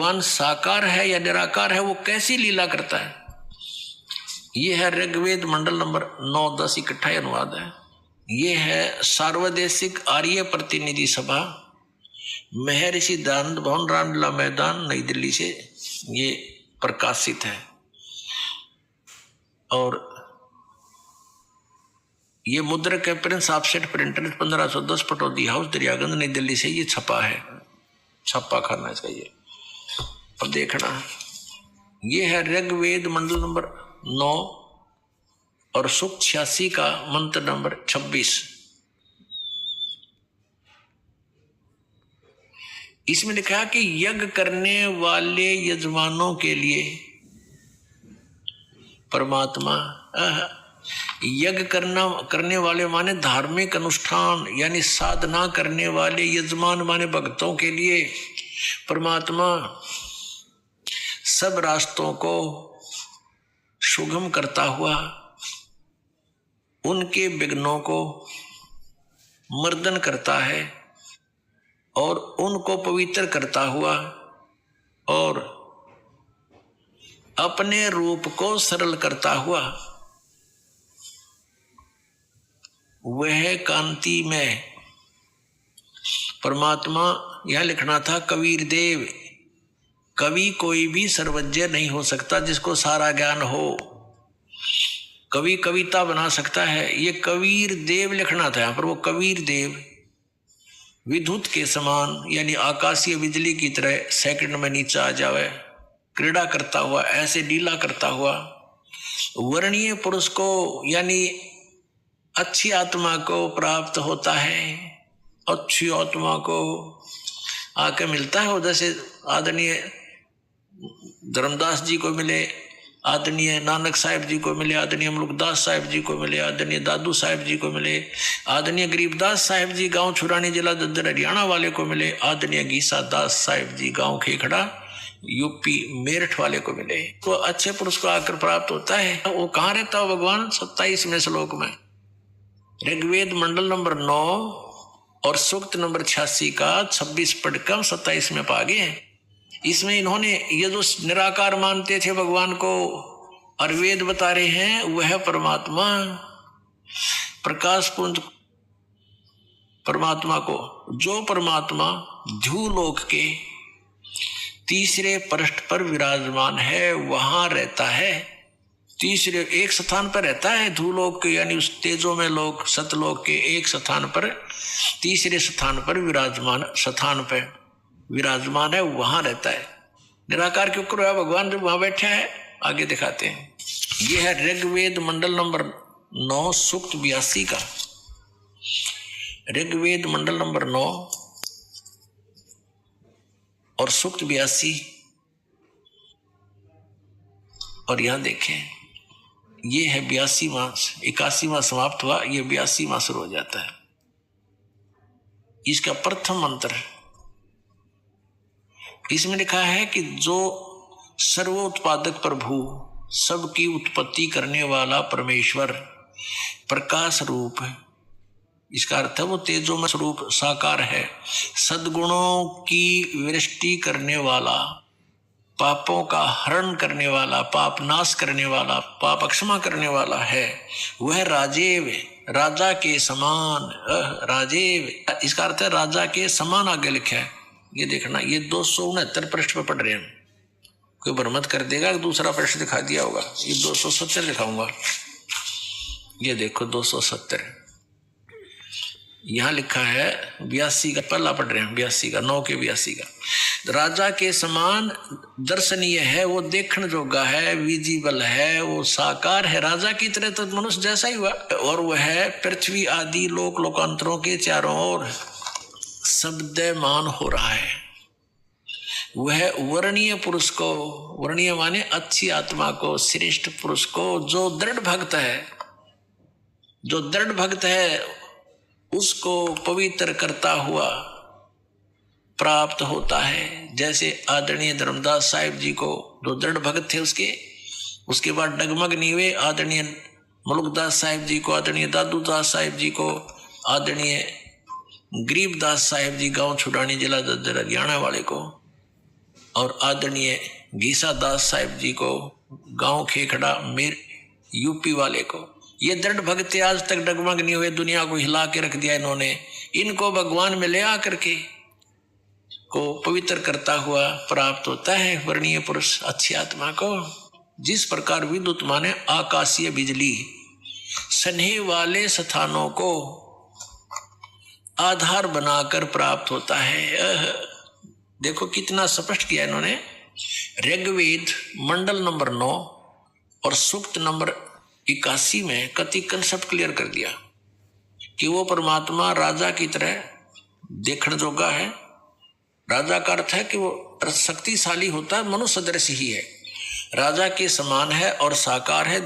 भगवान साकार है या निराकार है, वो कैसी लीला करता है। ये है ऋग्वेद मंडल नंबर 9-10 इकट्ठा अनुवाद है। ये है सार्वदेशिक आर्य प्रतिनिधि सभा, महर्षि दयानंद भवन, रामलीला मैदान, नई दिल्ली से ये प्रकाशित है। और ये मुद्रक है Prince offset printer 1510 Pataudi house Daryaganj नई दिल्ली से ये छपा है, छप्पा खाना इसका ये। अब देखना ये है ऋग्वेद मंडल नंबर 9 और सूक्त 86 का मंत्र नंबर 26। इसमें लिखा कि यज्ञ करने वाले यजमानों के लिए परमात्मा, यज्ञ करने वाले माने धार्मिक अनुष्ठान यानी साधना करने वाले यजमान माने भक्तों के लिए परमात्मा सब रास्तों को सुगम करता हुआ उनके विघ्नों को मर्दन करता है और उनको पवित्र करता हुआ और अपने रूप को सरल करता हुआ वह कांति में परमात्मा, यह लिखना था कबीर देव, कवि कोई भी सर्वज्ञ नहीं हो सकता जिसको सारा ज्ञान हो। कवि कविता बना सकता है, ये कबीर देव लिखना था यहाँ पर। वो कबीर देव विद्युत के समान यानी आकाशीय बिजली की तरह सेकंड में नीचे आ जावे, क्रीड़ा करता हुआ, ऐसे लीला करता हुआ वर्णीय पुरुष को यानी अच्छी आत्मा को प्राप्त होता है। अच्छी आत्मा को आके मिलता है, जैसे आदरणीय धर्मदास जी को मिले, आदरणीय नानक साहिब जी को मिले, आदरणीय मुल्कदास साहिब जी को मिले, आदरणीय दादू साहिब जी को मिले, आदरणीय गरीबदास साहिब जी गांव छुरानी जिला दद्दर हरियाणा वाले को मिले, आदरणीय गीसा दास साहिब जी गांव खेखड़ा यूपी मेरठ वाले को मिले। तो अच्छे पुरुष को आकर प्राप्त होता है। वो कहाँ रहता हो भगवान? 27वें श्लोक में ऋग्वेद मंडल नंबर 9 और सूक्त नंबर 86 का 26 पढ़कर 27 में पा गए। इसमें इन्होंने ये जो निराकार मानते थे भगवान को और वेद बता रहे हैं वह परमात्मा प्रकाश पुंज परमात्मा को, जो परमात्मा ध्युलोक के तीसरे पृष्ठ पर विराजमान है वहां रहता है। तीसरे एक स्थान पर रहता है ध्रुलोक के यानी उस तेजो में लोक सतलोक के एक स्थान पर, तीसरे स्थान पर विराजमान है, वहां रहता है। निराकार के ऊपर भगवान जब वहां बैठा है आगे दिखाते हैं। यह है ऋग्वेद मंडल नंबर 9 सूक्त 82 का, ऋग्वेद मंडल नंबर 9 और सूक्त 82। और यहां देखें ये है 82वां, 81वां समाप्त हुआ, ये 82वां शुरू हो जाता है। इसका प्रथम मंत्र इसमें लिखा है कि जो सर्वोत्पादक प्रभु, सबकी उत्पत्ति करने वाला परमेश्वर प्रकाश रूप है। इसका अर्थ है वो तेजोमय स्वरूप साकार है, सद्गुणों की वृष्टि करने वाला, पापों का हरण करने वाला, पाप नाश करने वाला, पाप क्षमा करने वाला है। वह राजेव, राजा के समान, राजेव इसका अर्थ है राजा के समान आगे लिखा है। ये देखना ये 269 पृष्ठ पे पढ़ रहे हैं। कोई भ्रमत कर देगा दूसरा पृष्ठ दिखा दिया होगा, ये 270 लिखाऊंगा। ये देखो 270 यहां लिखा है। 82 का पहला पढ़ रहे हैं, 82 का 9 के 82 का। राजा के समान दर्शनीय है, वो देखने जोगा है, विजिबल है, वो साकार है, राजा की तरह तो मनुष्य जैसा ही हुआ। और वह पृथ्वी आदि लोक लोकांतरों के चारों ओर शब्दमान हो रहा है। वह वर्णीय पुरुष को, वर्णीय माने अच्छी आत्मा को, श्रेष्ठ पुरुष को, जो दृढ़ भक्त है, जो दृढ़ भक्त है उसको पवित्र करता हुआ प्राप्त होता है। जैसे आदरणीय धर्मदास साहिब जी को जो दृढ़ भक्त थे उसके बाद डगमग नीवे आदरणीय मुल्कदास साहिब जी को, आदरणीय दादू दास साहिब जी को, आदरणीय गरीबदास साहिब जी गांव छुड़ानी जिला दद्दर हरियाणा वाले को, और आदरणीय गीसा दास साहिब जी को, गांव खेखड़ा मेर यूपी वाले को, ये दृढ़ भक्ति आज तक डगमग नहीं हुए, दुनिया को हिला के रख दिया इन्होंने। इनको भगवान में ले आकर के को पवित्र करता हुआ प्राप्त होता है वर्णीय पुरुष अच्छी आत्मा को। जिस प्रकार विद्युत माने आकाशीय बिजली स्नेह वाले स्थानों को आधार बनाकर प्राप्त होता है। देखो कितना स्पष्ट किया इन्होंने। ऋग्वेद मंडल नंबर 9 और सूक्त नंबर 81 में कति कंसेप्ट क्लियर कर दिया कि वो परमात्मा राजा की तरह देखने जोगा है। राजा का अर्थ है कि वो शक्तिशाली होता है, मनुष्य सदृश ही है, राजा के समान है और साकार है।